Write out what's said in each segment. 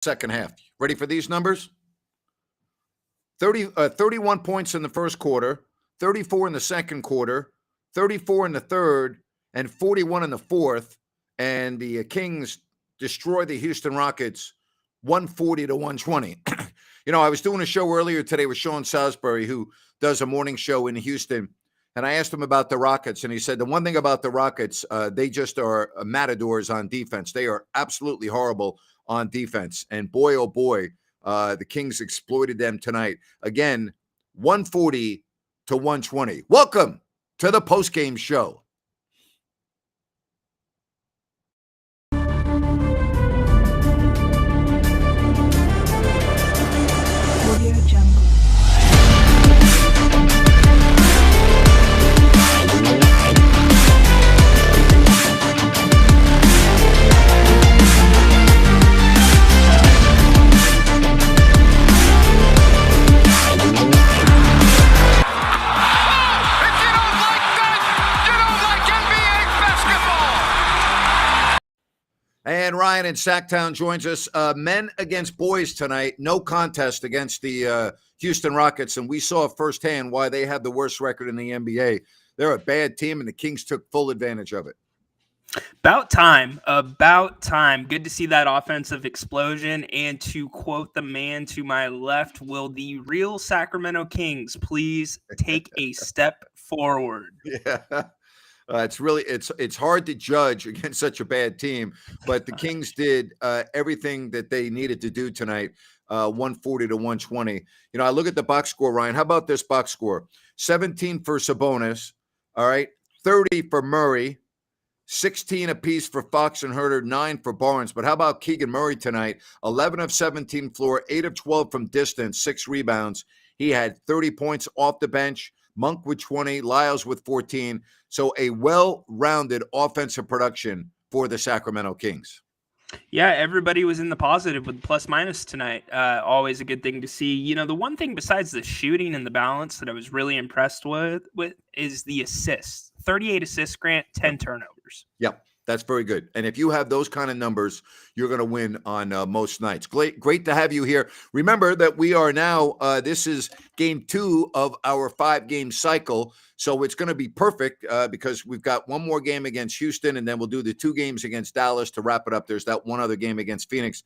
second half. Ready for these numbers? 31 points in the first quarter, 34 in the second quarter, 34 in the third, and 41 in the fourth. And the Kings destroy the Houston Rockets 140 to 120. I was doing a show earlier today with Sean Salisbury, who does a morning show in Houston. And I asked him about the Rockets, and he said the one thing about the Rockets, they just are matadors on defense. They are absolutely horrible on defense. And boy, oh boy, the Kings exploited them tonight. Again, 140 to 120. Welcome to the postgame show. And Ryan in Sacktown joins us. Men against boys tonight. No contest against the Houston Rockets. And we saw firsthand why they have the worst record in the NBA. They're a bad team, and the Kings took full advantage of it. About time. About time. Good to see that offensive explosion. And to quote the man to my left, will the real Sacramento Kings please take a step forward? Yeah. It's hard to judge against such a bad team, but the Kings did everything that they needed to do tonight, 140 to 120. I look at the box score, Ryan. How about this box score? 17 for Sabonis, all right, 30 for Murray, 16 apiece for Fox and Herter, 9 for Barnes. But how about Keegan Murray tonight? 11 of 17 floor, 8 of 12 from distance, 6 rebounds. He had 30 points off the bench. Monk with 20, Lyles with 14. So a well-rounded offensive production for the Sacramento Kings. Yeah, everybody was in the positive with plus minus tonight. Always a good thing to see. The one thing besides the shooting and the balance that I was really impressed with is the assists. 38 assists, Grant, 10 turnovers. Yep. That's very good. And if you have those kind of numbers, you're going to win on most nights. Great to have you here. Remember that we are now, this is game 2 of our 5-game cycle. So it's going to be perfect because we've got one more game against Houston, and then we'll do the 2 games against Dallas to wrap it up. There's that one other game against Phoenix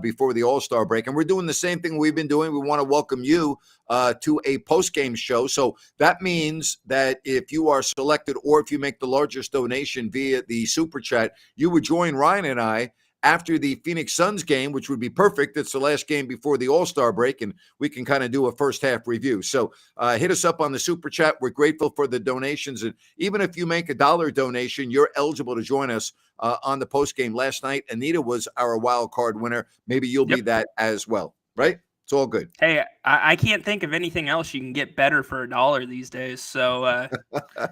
before the All-Star break. And we're doing the same thing we've been doing. We want to welcome you to a post-game show. So that means that if you are selected or if you make the largest donation via the Super Chat, you would join Ryan and I after the Phoenix Suns game, which would be perfect. It's the last game before the All-Star break, and we can kind of do a first-half review. So hit us up on the Super Chat. We're grateful for the donations. And even if you make a $1 donation, you're eligible to join us on the postgame. Last night, Anita was our wild card winner. Maybe you'll be that as well, right? It's all good. Hey, I can't think of anything else you can get better for $1 these days. So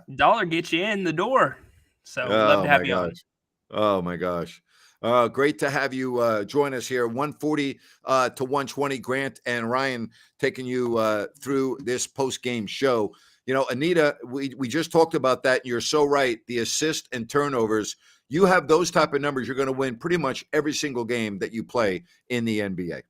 $1 gets you in the door. So love to have you on. Oh, my gosh. Great to have you join us here. 140 to 120, Grant and Ryan taking you through this post-game show. Anita, we just talked about that. You're so right. The assist and turnovers, you have those type of numbers, you're going to win pretty much every single game that you play in the NBA.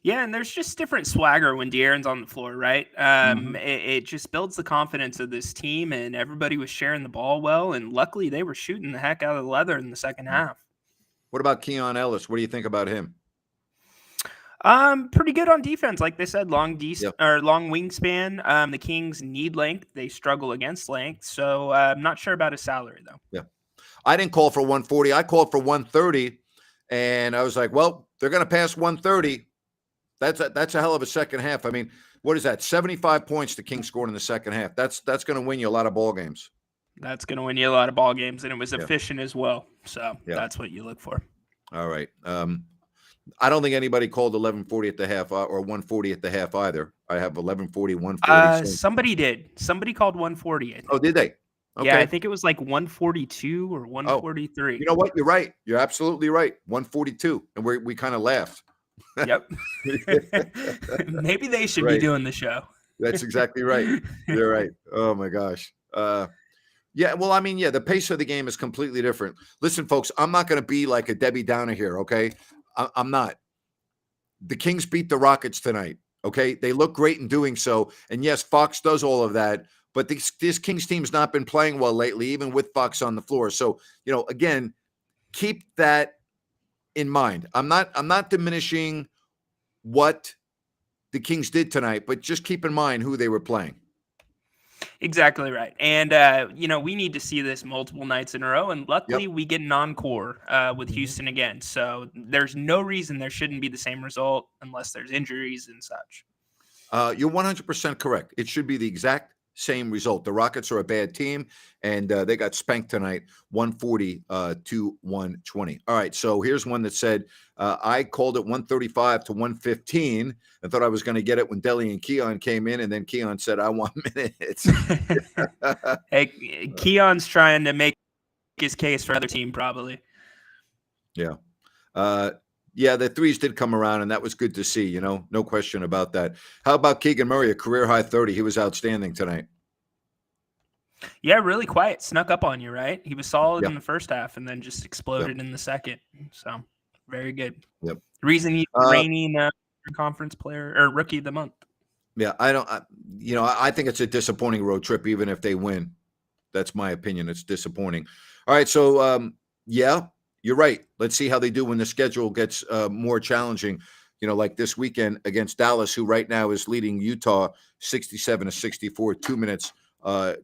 Yeah, and there's just different swagger when De'Aaron's on the floor, right? It just builds the confidence of this team, and everybody was sharing the ball well, and luckily they were shooting the heck out of the leather in the second half. What about Keon Ellis? What do you think about him? Pretty good on defense. Like they said, long wingspan. The Kings need length. They struggle against length. So I'm not sure about his salary, though. Yeah. I didn't call for 140. I called for 130, and I was like, well, they're going to pass 130. That's a hell of a second half. I mean, what is that? 75 points the Kings scored in the second half. That's going to win you a lot of ball games. That's going to win you a lot of ball games, and it was efficient as well. So that's what you look for. All right. I don't think anybody called 1140 at the half or 140 at the half either. I have 1140, 140. Somebody did. Somebody called 140. I think. Oh, did they? Okay. Yeah, I think it was like 142 or 143. You know what? You're right. You're absolutely right. 142. And we kind of laughed. Yep. Maybe they should be doing the show. That's exactly right. You're right. Oh, my gosh. The pace of the game is completely different. Listen, folks, I'm not going to be like a Debbie Downer here, okay? I'm not. the Kings beat the Rockets tonight. Okay, they look great in doing so, and yes, Fox does all of that. But this Kings team's not been playing well lately, even with Fox on the floor. So again, keep that in mind. I'm not diminishing what the Kings did tonight, but just keep in mind who they were playing. Exactly right. And, we need to see this multiple nights in a row. And luckily, we get an encore with Houston again. So there's no reason there shouldn't be the same result unless there's injuries and such. You're 100% correct. It should be the exact same result. The Rockets are a bad team, and they got spanked tonight, 140 to 120. All right, so here's one that said, I called it 135 to 115 and thought I was going to get it when Deli and Keon came in, and then Keon said, I want minutes. Hey, Keon's trying to make his case for another team, probably. Yeah. Yeah, the threes did come around, and that was good to see, no question about that. How about Keegan Murray, a career high 30? He was outstanding tonight. Yeah, really quiet. Snuck up on you, right? He was solid Yep. in the first half and then just exploded in the second. So, very good. Yep. The reason he's the reigning conference player or rookie of the month. Yeah, I think it's a disappointing road trip, even if they win. That's my opinion. It's disappointing. All right, so, yeah, you're right. Let's see how they do when the schedule gets more challenging, like this weekend against Dallas, who right now is leading Utah 67 to 64, 2 minutes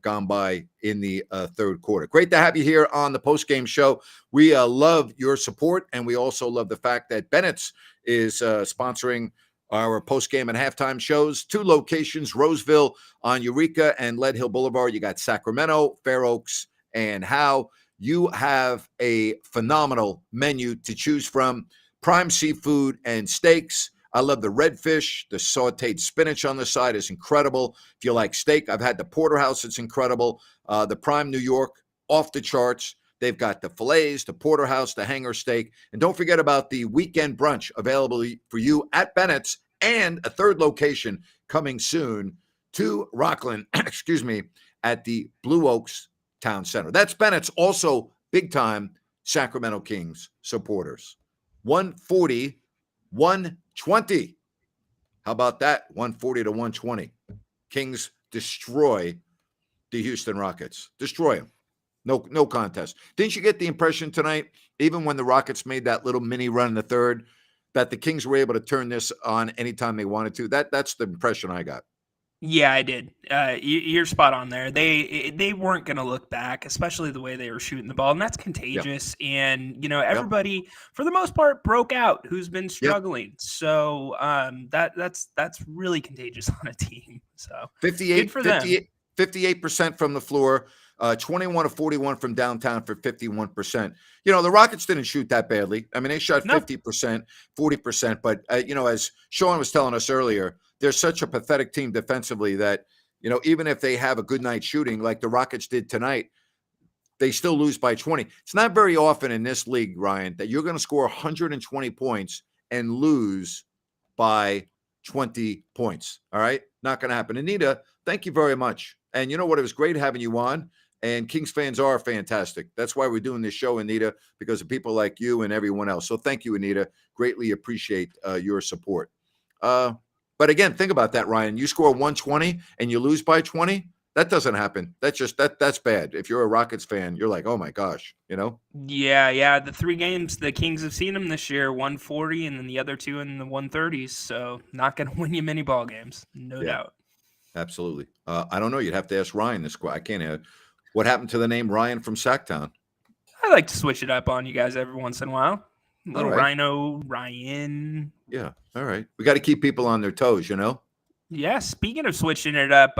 gone by in the third quarter. Great to have you here on the post-game show. We love your support, and we also love the fact that Bennett's is sponsoring our post-game and halftime shows. 2 locations, Roseville on Eureka and Lead Hill Boulevard. You got Sacramento, Fair Oaks, and Howe. You have a phenomenal menu to choose from. Prime seafood and steaks. I love the redfish. The sauteed spinach on the side is incredible. If you like steak, I've had the porterhouse. It's incredible. The Prime New York, off the charts. They've got the fillets, the porterhouse, the hanger steak. And don't forget about the weekend brunch available for you at Bennett's, and a third location coming soon to Rockland, at the Blue Oaks Town Center. That's Bennett's, also big-time Sacramento Kings supporters. 140, 120. How about that? 140 to 120. Kings destroy the Houston Rockets. Destroy them. No contest. Didn't you get the impression tonight, even when the Rockets made that little mini run in the third, that the Kings were able to turn this on anytime they wanted to? That's the impression I got. Yeah, I did. You're spot on there. They weren't going to look back, especially the way they were shooting the ball, and that's contagious. Yep. And everybody, for the most part, broke out who's been struggling. Yep. So that's really contagious on a team. So 58% from the floor, 21 of 41 from downtown for 51%. The Rockets didn't shoot that badly. I mean, they shot 50%, 40%. But as Sean was telling us earlier, they're such a pathetic team defensively that, even if they have a good night shooting like the Rockets did tonight, they still lose by 20. It's not very often in this league, Ryan, that you're going to score 120 points and lose by 20 points. All right? Not going to happen. Anita, thank you very much. And you know what? It was great having you on. And Kings fans are fantastic. That's why we're doing this show, Anita, because of people like you and everyone else. So thank you, Anita. Greatly appreciate your support. But again, think about that, Ryan. You score 120 and you lose by 20. That doesn't happen. That's bad. If you're a Rockets fan, you're like, oh my gosh, Yeah. The 3 games the Kings have seen them this year, 140, and then the other 2 in the 130s. So not going to win you many ball games, no doubt. Absolutely. I don't know. You'd have to ask Ryan this question. I can't. What happened to the name Ryan from Sacktown? I like to switch it up on you guys every once in a while. Little right. Ryan. Yeah. All right. We got to keep people on their toes, Yeah. Speaking of switching it up,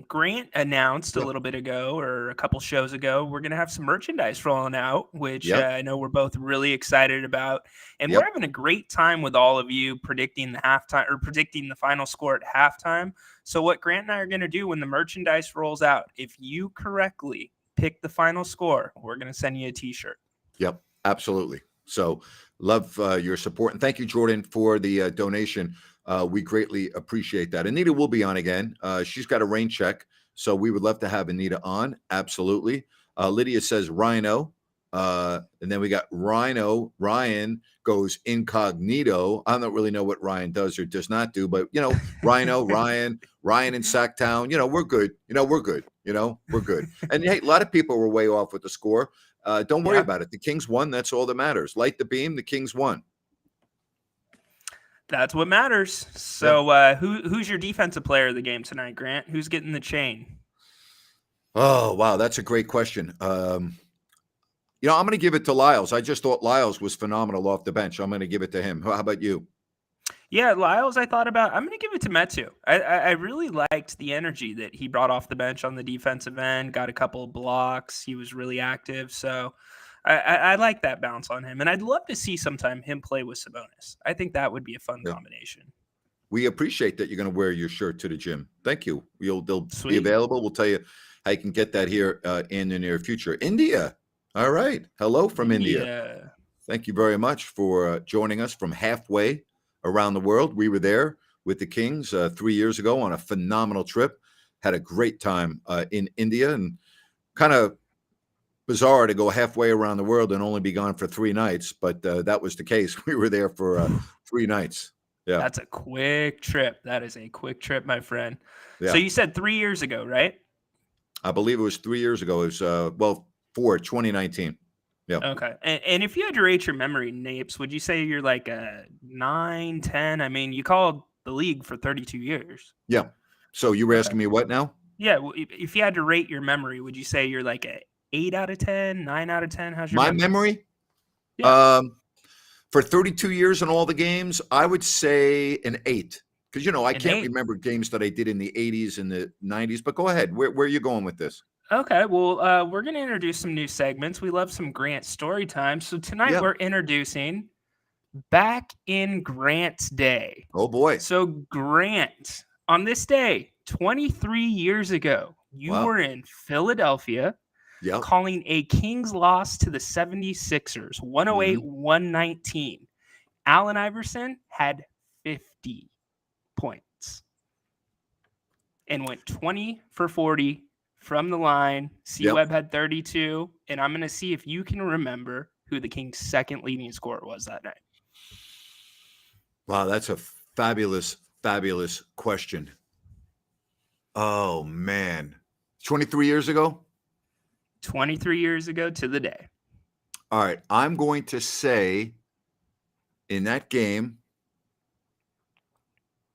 Grant announced a little bit ago or a couple shows ago, we're going to have some merchandise rolling out, which I know we're both really excited about. And we're having a great time with all of you predicting the halftime or predicting the final score at halftime. So what Grant and I are going to do when the merchandise rolls out, if you correctly pick the final score, we're going to send you a t-shirt. Yep. Absolutely. So love your support. And thank you, Jordan, for the donation. We greatly appreciate that. Anita will be on again. She's got a rain check, so we would love to have Anita on. Absolutely. Lydia says Rhino. And then we got Rhino. Ryan goes incognito. I don't really know what Ryan does or does not do, but Rhino, Ryan in Sacktown. We're good. We're good. We're good. And hey, a lot of people were way off with the score. Don't worry Yeah. about it. The Kings won. That's all that matters. Light the beam. The Kings won. That's what matters. So, who's your defensive player of the game tonight, Grant? Who's getting the chain? Oh, wow. That's a great question. I'm going to give it to Lyles. I just thought Lyles was phenomenal off the bench. I'm going to give it to him. How about you? Yeah, Lyles, I thought about. I'm going to give it to Metu. I really liked the energy that he brought off the bench on the defensive end. Got a couple of blocks. He was really active. So I like that bounce on him. And I'd love to see sometime him play with Sabonis. I think that would be a fun combination. We appreciate that you're going to wear your shirt to the gym. Thank you. They'll Sweet. be available. We'll tell you how you can get that here in the near future. India. All right. Hello from India. Thank you very much for joining us from halfway around the world. We were there with the Kings 3 years ago on a phenomenal trip. Had a great time in India, and kind of bizarre to go halfway around the world and only be gone for 3 nights. But that was the case. We were there for 3 nights. Yeah. That's a quick trip. That is a quick trip, my friend. Yeah. So you said 3 years ago, right? I believe it was 3 years ago. It was, 2019. Yeah. Okay. And if you had to rate your memory, Napes, would you say you're like a 9, 10? I mean, you called the league for 32 years. Yeah. So you were asking me what now? Yeah. If you had to rate your memory, would you say you're like a 8 out of 10, 9 out of 10? How's your memory? Yeah. For 32 years in all the games, I would say an 8. Because, I can't 8? remember games that I did in the 80s and the 90s. But go ahead. Where are you going with this? Okay. Well, we're going to introduce some new segments. We love some Grant story time. So tonight we're introducing Back in Grant's Day. Oh, boy. So Grant, on this day, 23 years ago, you were in Philadelphia. Yep. Calling a Kings loss to the 76ers, 108-119. Allen Iverson had 50 points and went 20 for 40 from the line. C-Webb had 32, and I'm going to see if you can remember who the Kings' second leading scorer was that night. Wow, that's a fabulous, fabulous question. Oh, man. 23 years ago? 23 years ago to the day. All right. I'm going to say in that game,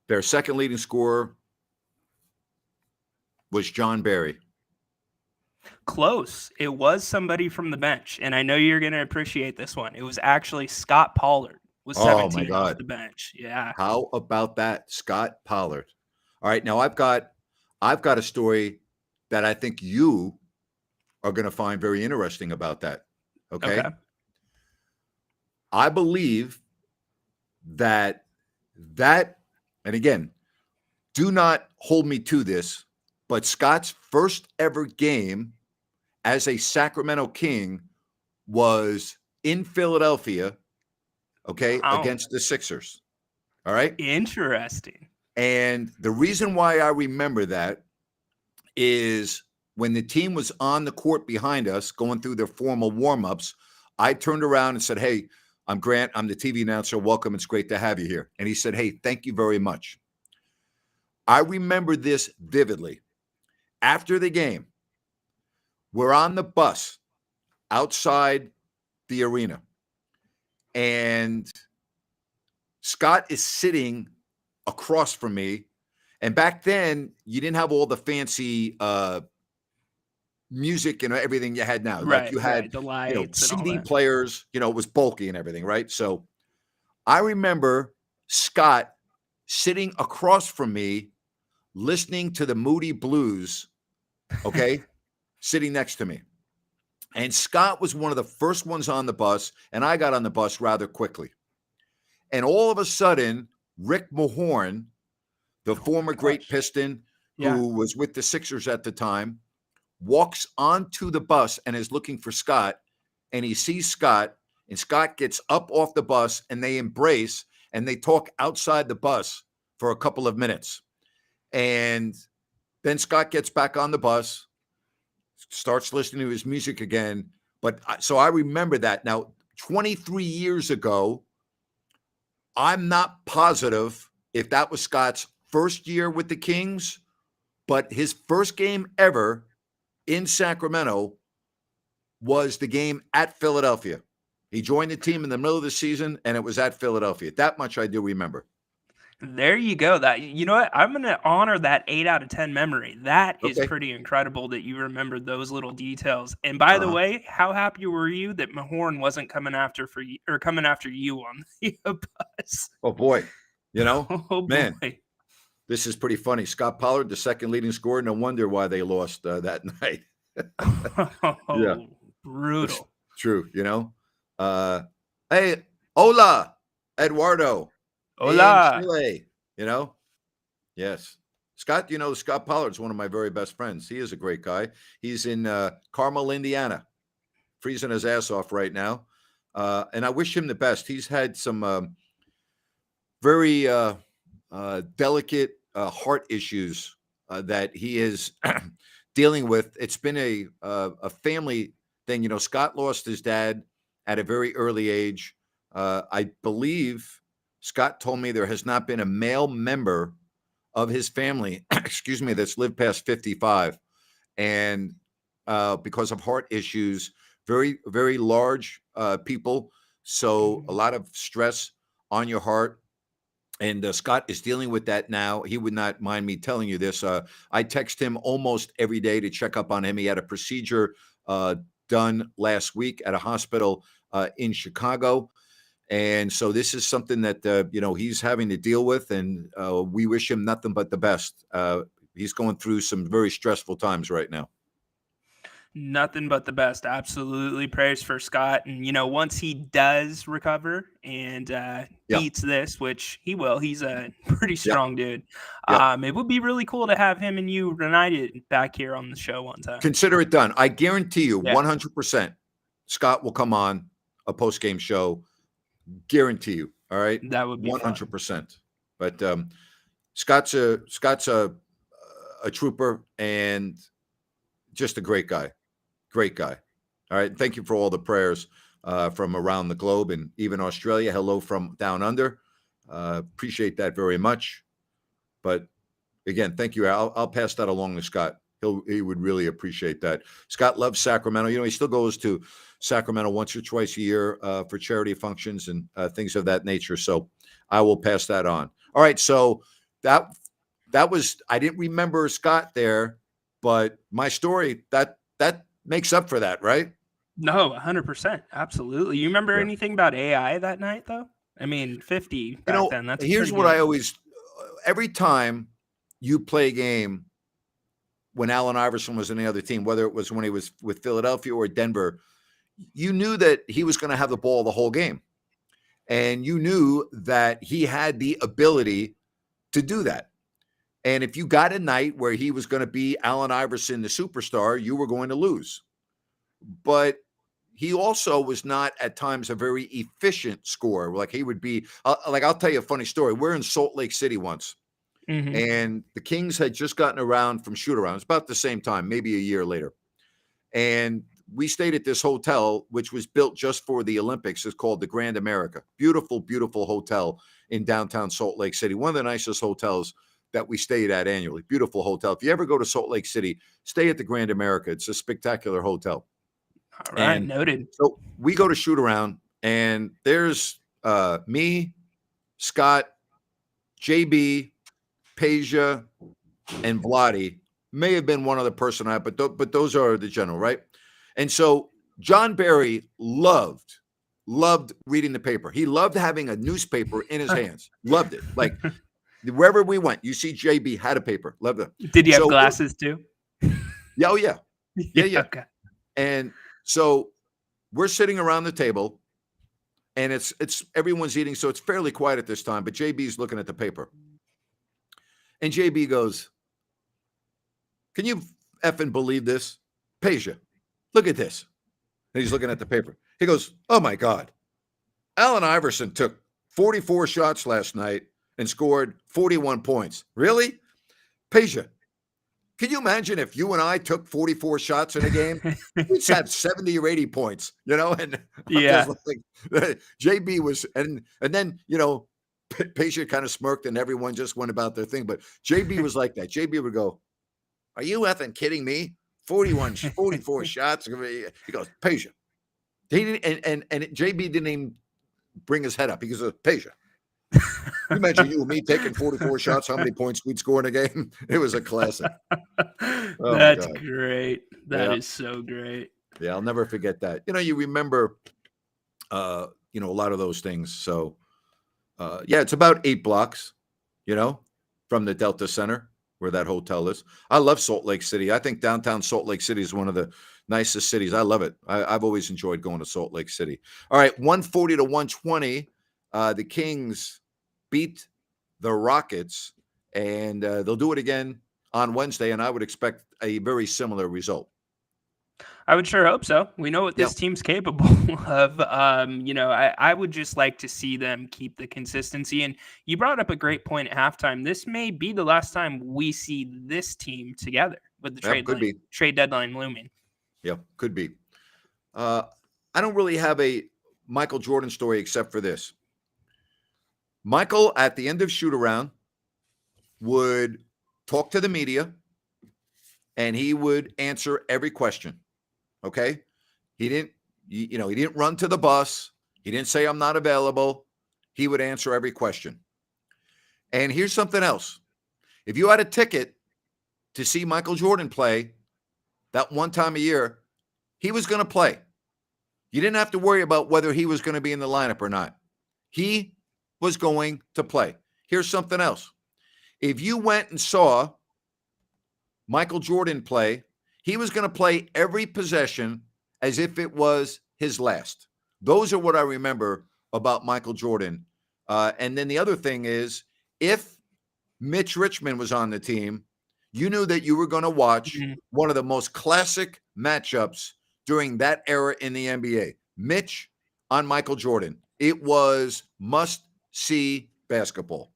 their second leading scorer was John Barry. Close. It was somebody from the bench, and I know you're going to appreciate this one. It was actually Scott Pollard. Was 17 off the bench. Yeah. How about that, Scott Pollard? All right. Now I've got a story that I think you are going to find very interesting about that. Okay. I believe that, and again, do not hold me to this, but Scott's first ever game as a Sacramento King was in Philadelphia, against the Sixers. All right. Interesting. And the reason why I remember that is when the team was on the court behind us going through their formal warm-ups, I turned around and said, "Hey, I'm Grant. I'm the TV announcer. Welcome. It's great to have you here." And he said, "Hey, thank you very much." I remember this vividly. After the game, we're on the bus outside the arena, and Scott is sitting across from me. And back then, you didn't have all the fancy music and everything you had now. Right, like you had the lights, and CD players, it was bulky and everything, right? So I remember Scott sitting across from me, listening to the Moody Blues, sitting next to me. And Scott was one of the first ones on the bus, and I got on the bus rather quickly. And all of a sudden, Rick Mahorn, the former great Piston who was with the Sixers at the time, walks onto the bus and is looking for Scott, and he sees Scott, and Scott gets up off the bus, and they embrace, and they talk outside the bus for a couple of minutes. And then Scott gets back on the bus, starts listening to his music again, But so I remember that. Now, 23 years ago, I'm not positive if that was Scott's first year with the Kings, but his first game ever in Sacramento was the game at Philadelphia. He joined the team in the middle of the season, and it was at Philadelphia. That much I do remember. There you go. That, you know what? I'm gonna honor that 8 out of 10 memory. That is Okay. pretty incredible that you remembered those little details. And by the way, how happy were you that Mahorn wasn't coming after you on the bus? Oh, boy. You know, Oh man, boy. this is pretty funny. Scott Pollard, the second leading scorer. No wonder why they lost that night. Yeah, Oh, brutal. true. You know, hey, hola, Eduardo in Hola. Chile. You know, yes. Scott, you know, Scott Pollard's one of my very best friends. He is a great guy. He's in Carmel, Indiana, freezing his ass off right now. And I wish him the best. He's had some very delicate heart issues that he is dealing with. It's been a family thing. You know, Scott lost his dad at a very early age. I believe Scott told me there has not been a male member of his family, excuse me, that's lived past 55. And because of heart issues, very, very large people. So a lot of stress on your heart. And Scott is dealing with that now. He would not mind me telling you this. I text him almost every day to check up on him. He had a procedure done last week at a hospital in Chicago. And so this is something that, you know, he's having to deal with. And we wish him nothing but the best. He's going through some very stressful times right now. Nothing but the best. Absolutely. Prayers for Scott. And, you know, once he does recover and Yeah. beats this, which he will, he's a pretty Yeah. strong dude. Yeah. It would be really cool to have him and you reunited back here on the show one time. Consider it done. I guarantee you Yeah. 100% Scott will come on a post-game show. Guarantee you. All right. That would be 100%. But Scott's a trooper and just a great guy. Great guy. All right. Thank you for all the prayers from around the globe and even Australia. Hello from down under. Appreciate that very much. But again, thank you. I'll pass that along to Scott. He would really appreciate that. Scott loves Sacramento. You know, he still goes to Sacramento once or twice a year for charity functions and things of that nature. So I will pass that on. All right. So that was, I didn't remember Scott there, but my story that makes up for that, right? No, 100%. Absolutely. You remember anything about AI that night, though? I mean, 50 back then. That's here's what I always, every time you play a game when Allen Iverson was in the other team, whether it was when he was with Philadelphia or Denver, you knew that he was going to have the ball the whole game. And you knew that he had the ability to do that. And if you got a night where he was going to be Allen Iverson, the superstar, you were going to lose. But he also was not at times a very efficient scorer. Like he would be, I'll tell you a funny story. We're in Salt Lake City once, and the Kings had just gotten around from shoot-around. It's about the same time, maybe a year later. And we stayed at this hotel, which was built just for the Olympics. It's called the Grand America. Beautiful, beautiful hotel in downtown Salt Lake City. One of the nicest hotels that we stayed at annually. Beautiful hotel. If you ever go to Salt Lake City, stay at the Grand America. It's a spectacular hotel. All right, noted. So we go to shoot around, and there's me, Scott, JB, Peja, and Vladi. May have been one other person, but those are the general, right? And so John Barry loved reading the paper. He loved having a newspaper in his hands. Loved it. Like wherever we went, you see JB had a paper. Loved it. Did you have glasses too? Yeah, oh yeah. Yeah. Okay. And so we're sitting around the table, and it's everyone's eating, so it's fairly quiet at this time. But JB's looking at the paper, and JB goes, "Can you effing believe this, Peja? Look at this." And he's looking at the paper. He goes, "Oh my God, Allen Iverson took 44 shots last night and scored 41 points. Really, Peja? Can you imagine if you and I took 44 shots in a game? We'd have 70 or 80 points, and I'm just Yeah. like, JB was, and then, Patient kind of smirked and everyone just went about their thing. But JB was like that. JB would go, "Are you effing kidding me? 44 shots." He goes, "Patient." He didn't, and JB didn't even bring his head up. He goes, "Patient. You mentioned you and me taking 44 shots, how many points we'd score in a game?" It was a classic. Oh my That's God. great. That Yeah. is so great. Yeah. I'll never forget that. You remember, a lot of those things. So, yeah, it's about 8 blocks, you know, from the Delta Center where that hotel is. I love Salt Lake City. I think downtown Salt Lake City is one of the nicest cities. I love it. I've always enjoyed going to Salt Lake City. All right, 140 to 120. The Kings beat the Rockets, and they'll do it again on Wednesday, and I would expect a very similar result. I would sure hope so. We know what Yeah, this team's capable of. I would just like to see them keep the consistency. And you brought up a great point at halftime. This may be the last time we see this team together with the yeah, could be. trade deadline looming. Yeah, could be. Uh, I don't really have a Michael Jordan story except for this. Michael, at the end of shoot around, would talk to the media and he would answer every question. Okay. He didn't, he didn't run to the bus. He didn't say, "I'm not available." He would answer every question. And here's something else. If you had a ticket to see Michael Jordan play that one time a year, he was going to play. You didn't have to worry about whether he was going to be in the lineup or not. He was going to play. Here's something else. If you went and saw Michael Jordan play, he was going to play every possession as if it was his last. Those are what I remember about Michael Jordan. And then the other thing is, if Mitch Richmond was on the team, you knew that you were going to watch Mhm. one of the most classic matchups during that era in the NBA. Mitch on Michael Jordan. It was must-see basketball.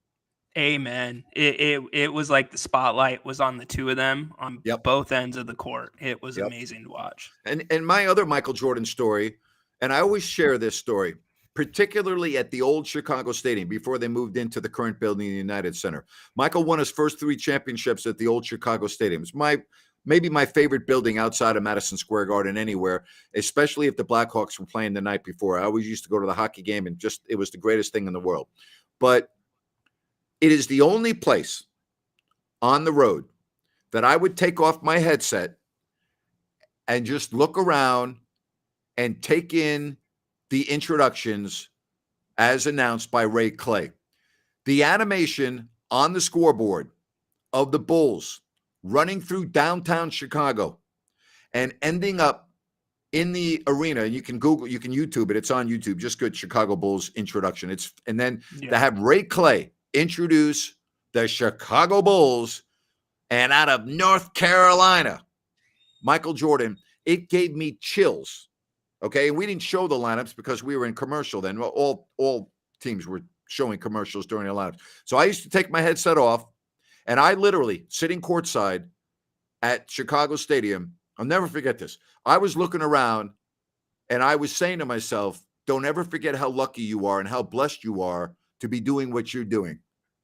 Amen. It was like the spotlight was on the two of them on Yep. both ends of the court. It was Yep. amazing to watch. And my other Michael Jordan story, and I always share this story, particularly at the old Chicago Stadium before they moved into the current building, the United Center. Michael won his first 3 championships at the old Chicago Stadium. It's maybe my favorite building outside of Madison Square Garden anywhere, especially if the Blackhawks were playing the night before. I always used to go to the hockey game, and it was the greatest thing in the world. But it is the only place on the road that I would take off my headset and just look around and take in the introductions as announced by Ray Clay. The animation on the scoreboard of the Bulls running through downtown Chicago and ending up in the arena. And you can YouTube it. It's on YouTube. Just good Chicago Bulls introduction. And then Yeah. to have Ray Clay introduce the Chicago Bulls and out of North Carolina, Michael Jordan, it gave me chills. Okay. And we didn't show the lineups because we were in commercial then. Well, all teams were showing commercials during the lineups. So I used to take my headset off and I literally sitting courtside at Chicago Stadium. I'll never forget this. I was looking around and I was saying to myself, don't ever forget how lucky you are and how blessed you are to be doing what you're doing.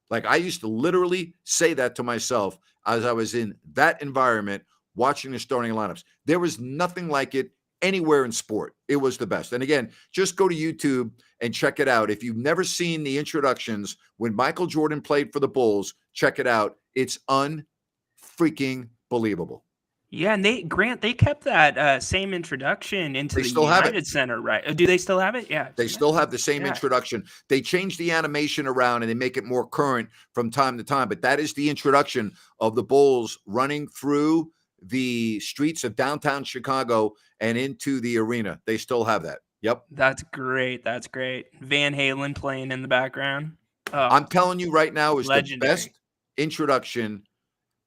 Like I used to literally say that to myself as I was in that environment watching the starting lineups. There was nothing like it anywhere in sport. It was the best. And again, just go to YouTube and check it out. If you've never seen the introductions when Michael Jordan played for the Bulls, check it out. It's unfreaking believable. Yeah, and they kept that same introduction into They the still have it. United Center, right? Do they still have it? Yeah. They still have the same Yeah. introduction. They change the animation around and they make it more current from time to time. But that is the introduction of the Bulls running through the streets of downtown Chicago and into the arena. They still have that. Yep. That's great. That's great. Van Halen playing in the background. Oh, I'm telling you right now is the legendary. best introduction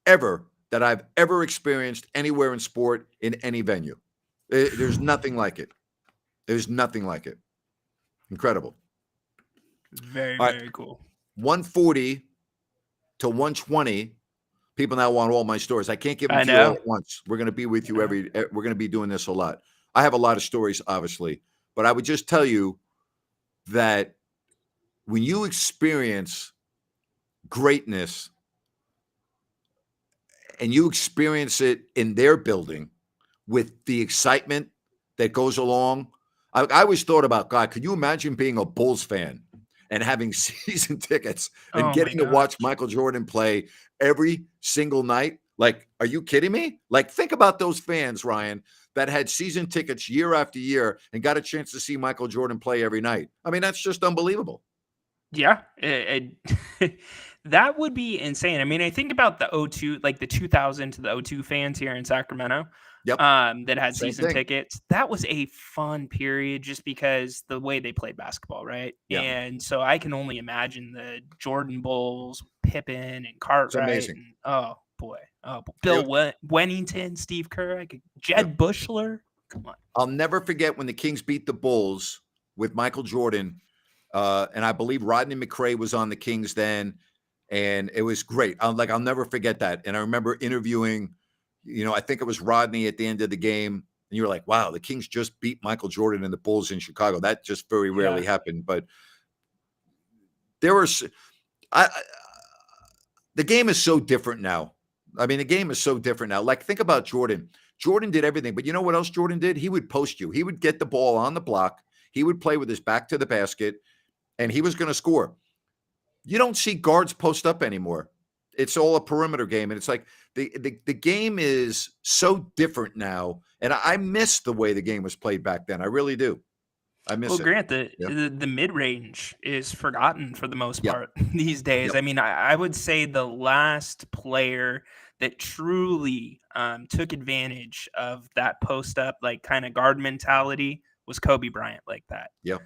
ever that I've ever experienced anywhere in sport in any venue. There's nothing like it. There's nothing like it. Incredible. Very, All right. very cool. 140 to 120. People now want all my stories. I can't give them I to you all know. at once. We're going to be with you Yeah. we're going to be doing this a lot. I have a lot of stories, obviously, but I would just tell you that when you experience greatness and you experience it in their building with the excitement that goes along. I always thought about, God, could you imagine being a Bulls fan and having season tickets and Oh my getting to gosh. watch Michael Jordan play every single night? Like, are you kidding me? Like, think about those fans, Ryan, that had season tickets year after year and got a chance to see Michael Jordan play every night. I mean, that's just unbelievable. Yeah, that would be insane. I mean, I think about the '02, like the 2000 to the '02 fans here in Sacramento, Yep. that had Same season thing. tickets. That was a fun period just because the way they played basketball, right? Yeah. And so I can only imagine the Jordan Bulls, Pippen and It's Cartwright, amazing. and oh boy, It- Wennington, Steve Kerr, yep. Jed Bushler. Come on. I'll never forget when the Kings beat the Bulls with Michael Jordan. And I believe Rodney McRae was on the Kings then, and it was great. I'll never forget that. And I remember interviewing, I think it was Rodney at the end of the game, and you were like, "Wow, the Kings just beat Michael Jordan and the Bulls in Chicago." That just very rarely Yeah. happened. But there was, I the game is so different now. I mean, the game is so different now. Like, think about Jordan. Jordan did everything, but you know what else Jordan did? He would post you. He would get the ball on the block. He would play with his back to the basket, and he was going to score. You don't see guards post up anymore. It's all a perimeter game, and it's like the game is so different now. And I miss the way the game was played back then. I really do. I Well, miss it. Grant, Yeah. the mid range is forgotten for the most Yep. part these days. Yep. I mean, I would say the last player that truly took advantage of that post up, like kind of guard mentality, was Kobe Bryant, like that. Yep.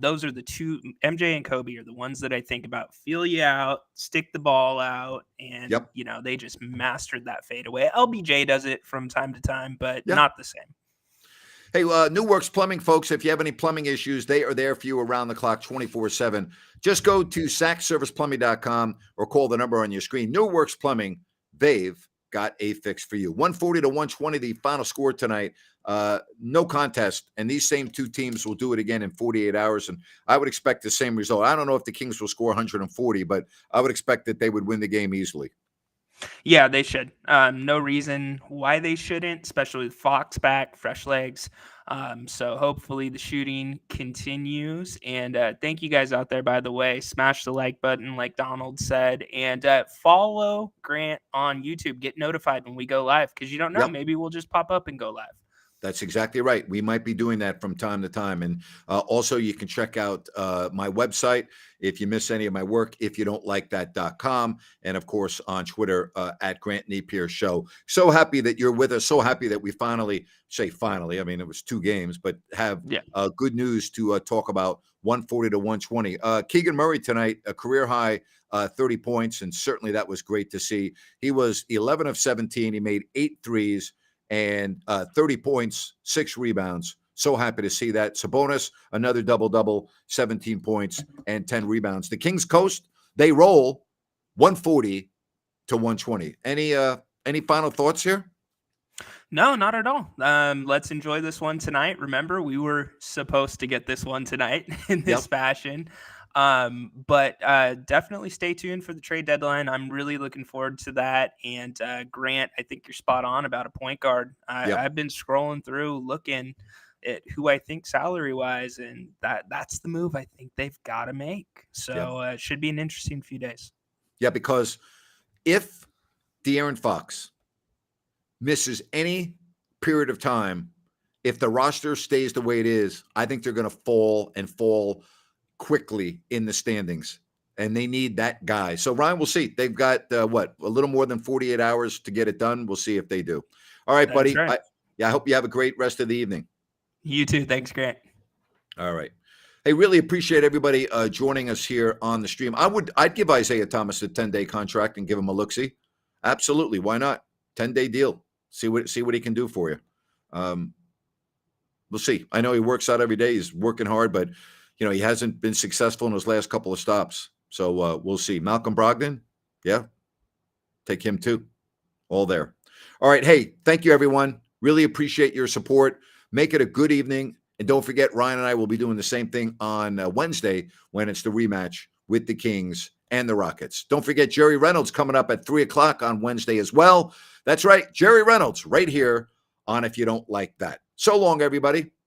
Those are the two. MJ and Kobe are the ones that I think about. Feel you out, stick the ball out, and Yep. they just mastered that fadeaway. LBJ does it from time to time, but Yeah. not the same. Hey, New Works Plumbing, folks, if you have any plumbing issues, they are there for you around the clock 24/7. Just go to sackserviceplumbing.com or call the number on your screen. New Works Plumbing, they've got a fix for you. 140 to 120, the final score tonight. No contest, and these same two teams will do it again in 48 hours, and I would expect the same result. I don't know if the Kings will score 140, but I would expect that they would win the game easily. Yeah, they should. No reason why they shouldn't, especially with Fox back, fresh legs. So hopefully the shooting continues. And thank you guys out there, by the way. Smash the like button, like Donald said, and follow Grant on YouTube. Get notified when we go live because you don't know. Yep. Maybe we'll just pop up and go live. That's exactly right. We might be doing that from time to time. And also, you can check out my website if you miss any of my work, if you don't like that.com. And of course, on Twitter at Grant Napier Show. So happy that you're with us. So happy that we finally, I mean, it was 2 games, but have good news to talk about 140 to 120. Keegan Murray tonight, a career high 30 points. And certainly that was great to see. He was 11 of 17. He made 8 threes. And 30 points, 6 rebounds. So happy to see that. Sabonis, another double-double, 17 points and 10 rebounds. The Kings coast, they roll 140 to 120. Any final thoughts here? No, not at all. Let's enjoy this one tonight. Remember, we were supposed to get this one tonight in this fashion. But definitely stay tuned for the trade deadline. I'm really looking forward to that. And Grant, I think you're spot on about a point guard. I've been scrolling through looking at who I think salary wise, and that's the move I think they've got to make. So it should be an interesting few days. Yeah, because if De'Aaron Fox misses any period of time, if the roster stays the way it is, I think they're going to fall quickly in the standings, and they need that guy. So Ryan, we'll see. They've got a little more than 48 hours to get it done. We'll see if they do. All right, buddy. Right. I hope you have a great rest of the evening. You too. Thanks, Grant. All right. Hey, really appreciate everybody joining us here on the stream. I'd give Isaiah Thomas a 10-day contract and give him a look-see. Absolutely. Why not? 10-day deal. See what he can do for you. We'll see. I know he works out every day. He's working hard, but he hasn't been successful in his last couple of stops. So we'll see. Malcolm Brogdon, take him too. All there. All right. Hey, thank you, everyone. Really appreciate your support. Make it a good evening. And don't forget, Ryan and I will be doing the same thing on Wednesday when it's the rematch with the Kings and the Rockets. Don't forget, Jerry Reynolds coming up at 3 o'clock on Wednesday as well. That's right. Jerry Reynolds right here on If You Don't Like That. So long, everybody.